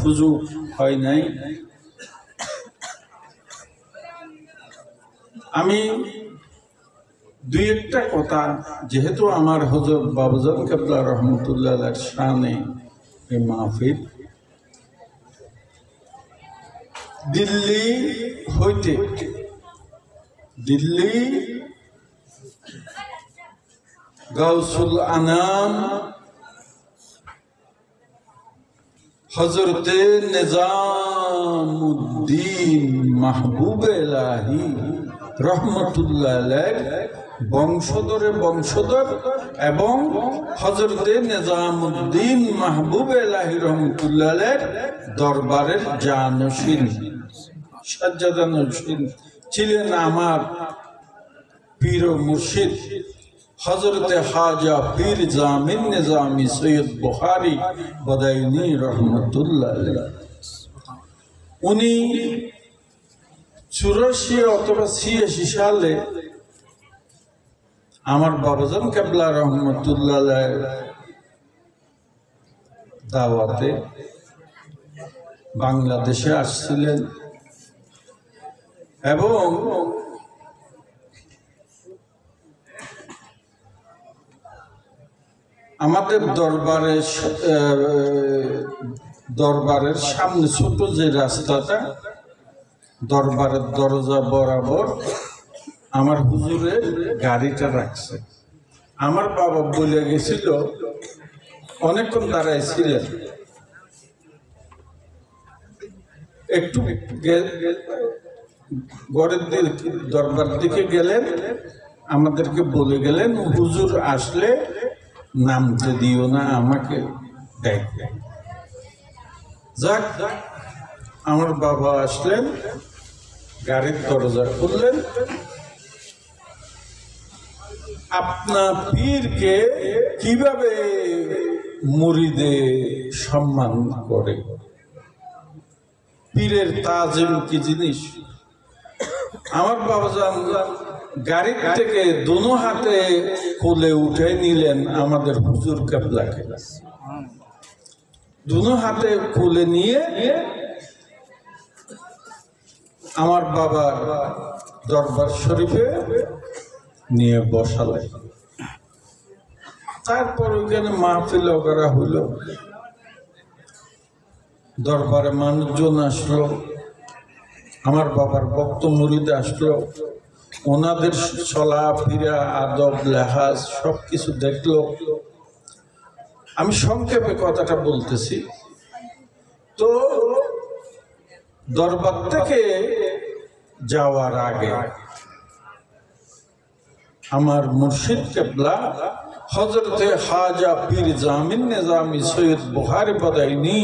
সুযোগ হয় নাই। আমি দুই একটা কথা, যেহেতু আমার হযরত বাবাজান কেবলা রহমতুল্লাহ আলাইহির শানে এই মাহফিল, দিল্লি হইতে দিল্লি গাউসুল আনাম হযরতে নিজামুদ্দিন মাহবুব ইলাহি রহমতুল্লাহ আলাইহি বংশধর এবং হযরতে নিজামুদ্দিন মাহবুব ইলাহি রহমতুল্লাহ আলাইহি দরবারের জানশীন সাজ্জাদানশীন ছিলেন আমার পীর ও মুর্শিদ হযরতে খাজা পীর জামিন নিজামী সৈয়দ বুখারী বদায়ুনী রহমতুল্লাহ আলাইহি। উনি 84 অথবা 86 সালে আমার বাবাজান কেবলা রহমতুল্লাহ আলাইহি দাওয়াতে বাংলাদেশে আসছিলেন এবং আমাদের দরবারের সামনে ছোট যে রাস্তাটা, দরবারের দরজা বরাবর আমার হুজুরের গাড়িটা রাখছে। আমার বাবা বলে গেছিল, অনেকক্ষণ দাঁড়ায় ছিলেন, একটু ঘরের দিকে দরবার দিকে গেলেন, আমাদেরকে বলে গেলেন হুজুর আসলে নামতে দিও না, আমাকে ডাকবে। যাক, আমার বাবা আসলেন, গাড়ির দরজা খুললেন। আপনার পীরকে কিভাবে মুরিদে সম্মান করে, পীরের তাজিম কি জিনিস। আমার বাবাজান গাড়ি থেকে দোনো হাতে কোলে উঠে নিলেন আমাদের হুজুর কেবলাকে, দোনো হাতে কোলে নিয়ে আমার বাবার দরবার শরীফে নিয়ে বসালেন। তারপর ওইখানে মাহফিল করা হইল, দরবারে মানুষজন আসলো, আমার বাবার ভক্ত মুরিদ আসলো, ওনাদের চলা ফিরা আদব লেহাজ সবকিছু দেখলো। আমি সংক্ষেপে কথাটা বলতেছি। তো দরবার থেকে যাওয়ার আগে আমার মুর্শিদ কেবলা হযরতে খাজা পীর জামিন নিজামী সৈয়দ বুখারী বদায়ুনী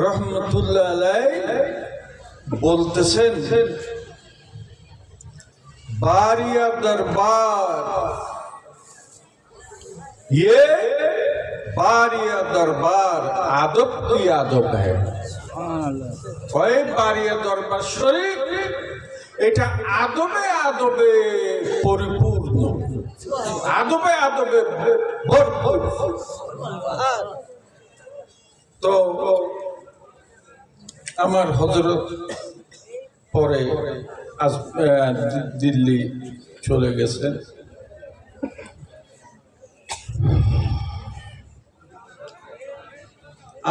রহমতুল্লাহ আলাইহি বলতেছেন, बारिया दरबार, ये बारिया दरबार आदब की आदब है। कोई बारिया दरबार शरीफ এটা আদবে আদবে পরিপূর্ণ, আদবে আদবে ভরপুর। তো আমার হযরত পরে আজ দিল্লি চলে গেছেন।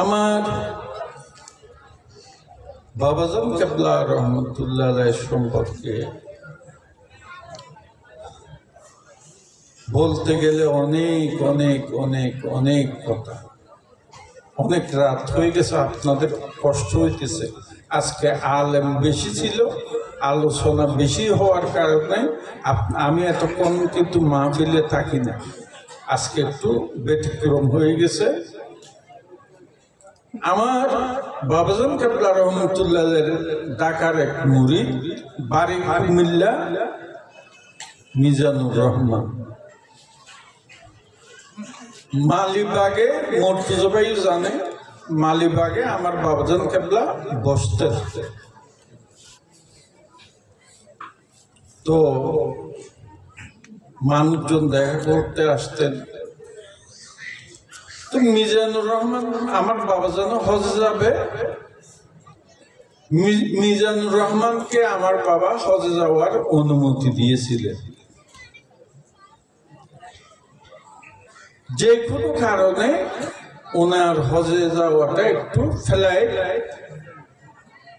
আমার বাবাজান কেবলা রহমতুল্লাহ আলাইহি সম্পর্কে বলতে গেলে অনেক অনেক অনেক অনেক কথা, অনেক রাত হয়ে গেছে, আপনাদের কষ্ট হইতেছে। আজকে আলেম বেশি ছিল, আলোচনা বেশি হওয়ার কারণে আমি এতক্ষণ কিন্তু মাহফিলে থাকি না, আজকে একটু ব্যতিক্রম হয়ে গেছে। আমার বাবাজান কেবলা রহমতুল্লাহ ঢাকার এক মুরিদ, বাড়ি কুমিল্লা, মিজানুর রহমান, মালিবাগে, মর্তুজা জানে, মালিবাগে আমার বাবাজান কেবলা বসতেন। তো মানুষজন দেখা করতে আসতেন। তো মিজানুর রহমান আমার বাবা যেন হজে যাবে, মিজানুর রহমানকে আমার বাবা হজে যাওয়ার অনুমতি দিয়েছিলেন। যে কোনো কারণে ওনার হজে যাওয়াটা একটু ফেলায়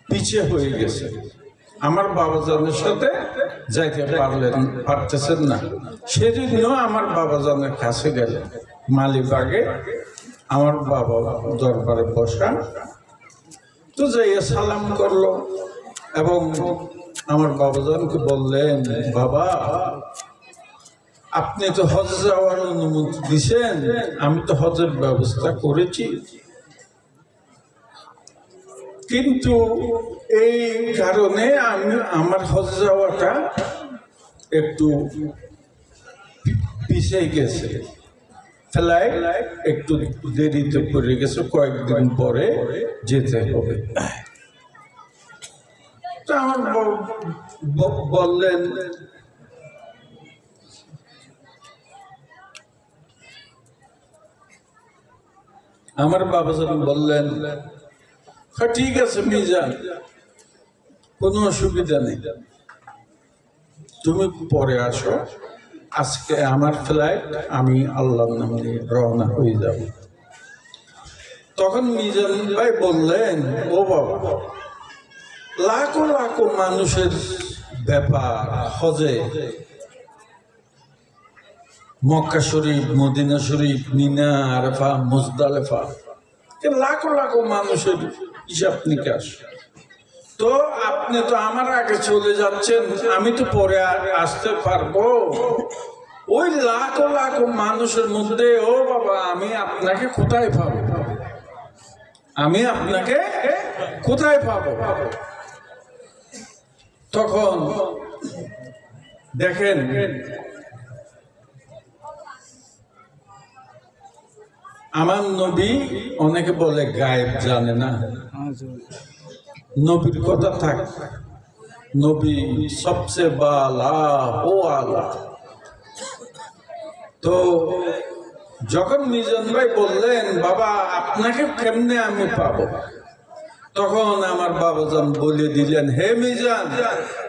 পিছিয়ে হয়ে গেছে। আমার বাবাজানের সাথে যাইতে পারতেছেন না, সেজন্য আমার বাবাজানের কাছে গেলেন মালিবাগে। আমার বাবা দরবারে বসা, তো যাইয়া সালাম করলো এবং আমার বাবাজানকে বললেন, বাবা আপনি তো হজে যাওয়ার অনুমতি দিছেন, আমি তো হজের ব্যবস্থা করেছি, কিন্তু এই কারণে আমার হজে যাওয়াটা একটু পিছিয়ে গেছে, ফ্লাইট একটু দেরিতে পড়ে গেছে, কয়েকদিন পরে যেতে হবে। তো আমার বললেন, আমার বাবাজান বললেন, ঠিক আছে মিজান, কোনো অসুবিধা নেই, তুমি পরে আসো, আজকে আমার ফ্লাইট, আমি আল্লাহর নামে রওনা হয়ে যাব। তখন মিজান ভাই বললেন, ও বাবা, লাখো লাখো মানুষের ব্যাপার হজে, মক্কা শরীফ, মদিনা শরীফ, মিনা, আরাফা, মুজদালিফা, লাখো লাখো মানুষের হিসাব নিকাশ। তো আপনি তো আমার আগে চলে যাচ্ছেন, আমি তো পরে আসতে পারবো। ওই লাখো লাখো মানুষের মধ্যে ও বাবা, আমি আপনাকে কোথায় পাবো? আমি আপনাকে কোথায় পাবো? তখন দেখেন, আমার নবী, অনেকে বলে গায়েব জানে না, নবীর কথা থাক, নবী সবচেয়ে বালা ও আলা। তো যখন মিজান ভাই বললেন, বাবা আপনাকে কেমনে আমি পাবো, তখন আমার বাবাজান বলে দিলেন, হে মিজান,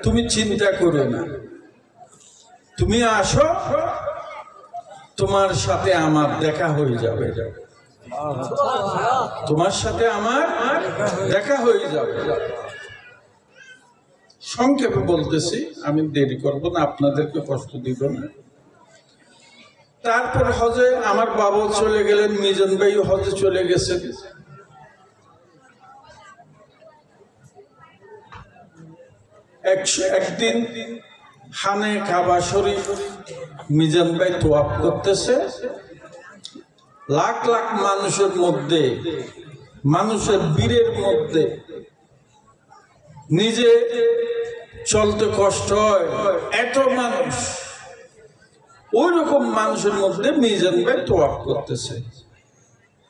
তুমি চিন্তা করো না, তুমি আসো, তোমার সাথে আমার দেখা হয়ে যাবে, তোমার সাথে আমার দেখা হয়ে যাবে। সংক্ষেপে বলতেছি, আমি দেরি করবো না, আপনাদেরকে কষ্ট দিব না। তারপর হজে আমার বাবাও চলে গেলেন, মিজান ভাই হজে চলে গেছেন। একদিন খানে কাবা শরীফ মিজান ভাই তোয়াফ করতেছে, লাখ লাখ মানুষের মধ্যে, মানুষের ভিড়ের মধ্যে নিজে চলতে কষ্ট হয়, এত মানুষ, ওই রকম মানুষের মধ্যে মিজান ভাই তোয়াফ করতেছে।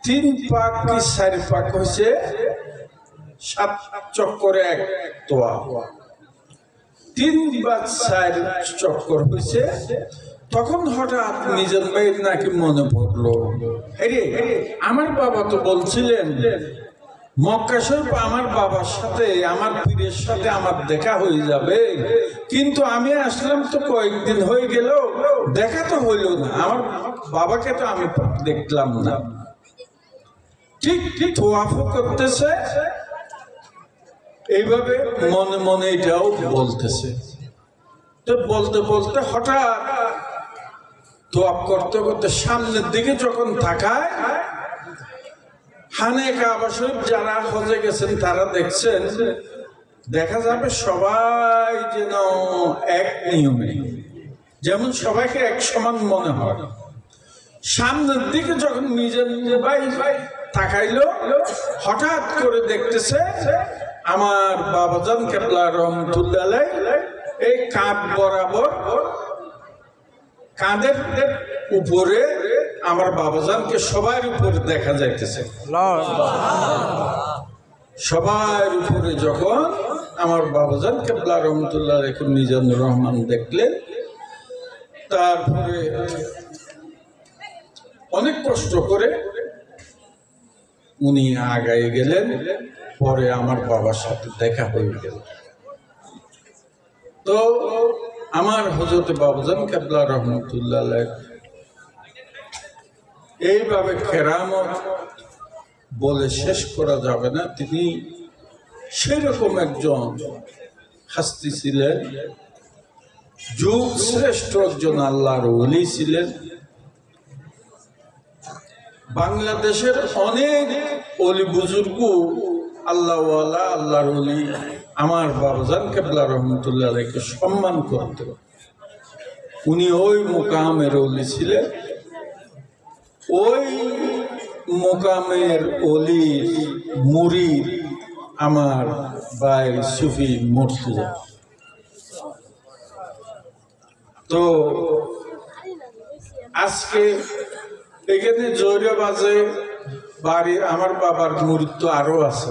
3 পাক কি 4 পাক হয়েছে, 7 চক্করে 1 তোয়াফ, 3 বা 4 চক্কর হয়েছে। তখন হঠাৎ মিজান ভাই নাকি মনে পড়লো, আমার বাবা তো বলছিলেন মক্কা শরীফ আমার বাবার সাথে, আমার পীরের সাথে আমার দেখা হয়ে যাবে, কিন্তু আমি আসলাম তো কয়েকদিন হয়ে গেল, দেখা তো হইল না, আমার বাবাকে তো আমি দেখলাম না। ঠিক ঠিক তোয়াফ করতেছে, এইভাবে মনে মনে এটাও বলতেছে। তো বলতে বলতে হঠাৎ তোয়াফ করতে করতে সামনের দিকে যখন তাকায়, খানে কাবা শরীফ যারা হজে গেছেন তারা দেখছেন, দেখা যাবে সবাই যেন এক নিয়মে, যেমন সবাইকে এক সমান মনে হয়। সামনের দিকে যখন মিজান ভাই তাকাইলো, হঠাৎ করে দেখতেছে আমার বাবাজান কেবলা রহমতুল্লাহ আলাইহি এই কাঁধ বরাবর, কাঁধের উপরে আমার বাবাজানকে সবার উপরে দেখা যাইতেছে। সবার উপরে যখন আমার বাবাজান কেবলা রহমতুল্লাহ আলাইহি মিজানুর রহমান দেখলেন, তারপরে অনেক কষ্ট করে উনি আগায় গেলেন, পরে আমার বাবার সাথে দেখা হয়ে গেল। তো আমার হযরত বাবুজান কেবলা রহমতুল্লাহ আলাইহ এইভাবে কেরামত বলে শেষ করা যাবে না। তিনি সেরকম একজন হাস্তি ছিলেন, যুগ শ্রেষ্ঠ একজন আল্লাহর ওলি ছিলেন। বাংলাদেশের অনেক ওলি বুজুর্গ আল্লাহওয়ালা, আল্লাহর ওলি আমার বাবুজান কেবলা রহমতুল্লাহ আলাইহিকে সম্মান করতেন। উনি ওই মুকামের ওলি ছিলেন। ওই মুকামের ওলির মুরিদ আমার ভাই সুফি মুর্তজা। তো আজকে এখানে জোরে বাজে বাড়ি, আমার বাবার মুরিদ তো আরো আছে,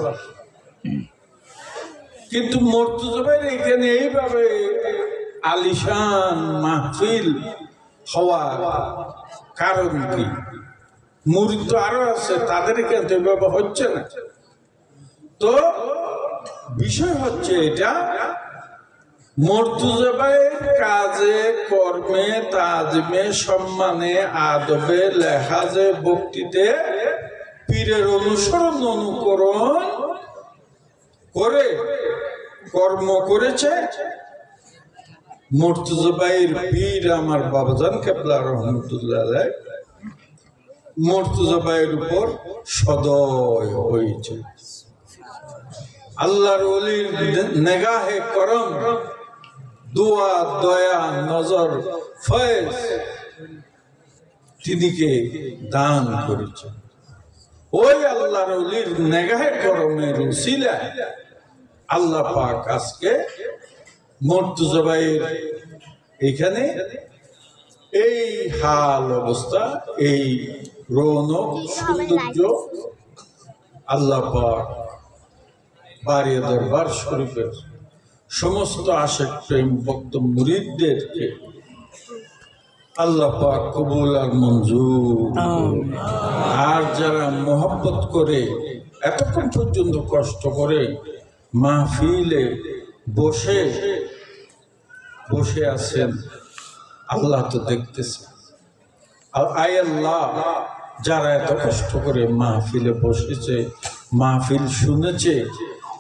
কিন্তু মুর্তজা ভাই এখানে এইভাবে আলিশান মাহফিল হওয়া কারণ কি? মুরিদ তো আরো আছে, তাদের এখানে এইভাবে হচ্ছে না। তো বিষয় হচ্ছে এটা, মুর্তজা ভাইয়ের কাজে কর্মে তাজিমে সম্মানে আদবে লেহাজে ভক্তিতে পীরের অনুসরণ অনুকরণ করে কর্ম করেছে। মুর্তজা ভাইয়ের পীর আমার বাবাজান কেবলা রহমতুল্লাহ আলাইহ মুর্তজা ভাইয়ের উপর সদয় হয়েছে। আল্লাহর ওলির নেগাহে করম, দোয়া দয়া নজর ফয়েজ তিনিকে দান করেছেন। ওই আল্লাহর ওলির নেগাহে করমের উসিলায় আল্লাহ পাক আজকে মুর্তজা ভাইয়ের এখানে এই হাল অবস্থা, এই রৌনক সৌন্দর্য আল্লাহ পাক বাড়িয়ে দরবার শরীফের সমস্ত আশেক প্রেম ভক্ত মুরিদদেরকে আল্লাহ পাক কবুল আর মঞ্জুর। আর যারা মোহাব্বত করে এতক্ষণ পর্যন্ত কষ্ট করে মাহফিলে বসে বসে আছেন, আল্লাহ তো দেখতেছে। আর আয় আল্লাহ, যারা এত কষ্ট করে মাহফিলে বসেছে, মাহফিল শুনেছে,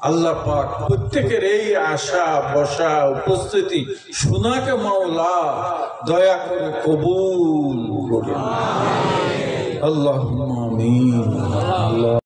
আল্লাহ পাক প্রত্যেকের এই আশা বসা উপস্থিতি শোনাকে মাওলা দয়া করে কবুল করে। আল্লাহুম্মা আমিন।